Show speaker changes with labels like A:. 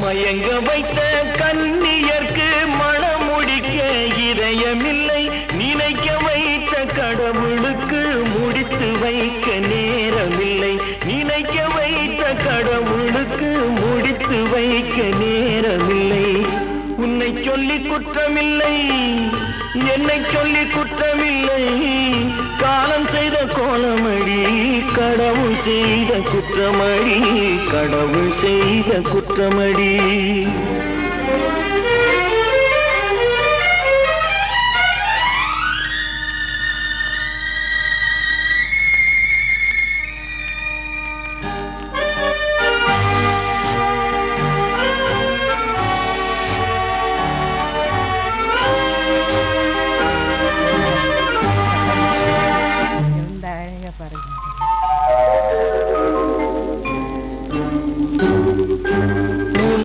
A: மயங்க வைத்த கன்னியர்க்கு மணமுடிக்க இதயமில்லை. நினைக்க வைத்த கடவுளுக்கு முடித்து வைக்க நேரமில்லை. நினைக்க வைத்த கடவுளுக்கு முடித்து வைக்க நேரமில்லை. உன்னை சொல்லி குற்றமில்லை, என்னை சொல்லி குற்றமில்லை. காலம் செய்த கோலமடி, கடவுள் செய்த குற்றமடி, கடவுள் செய்த குற்றமடி.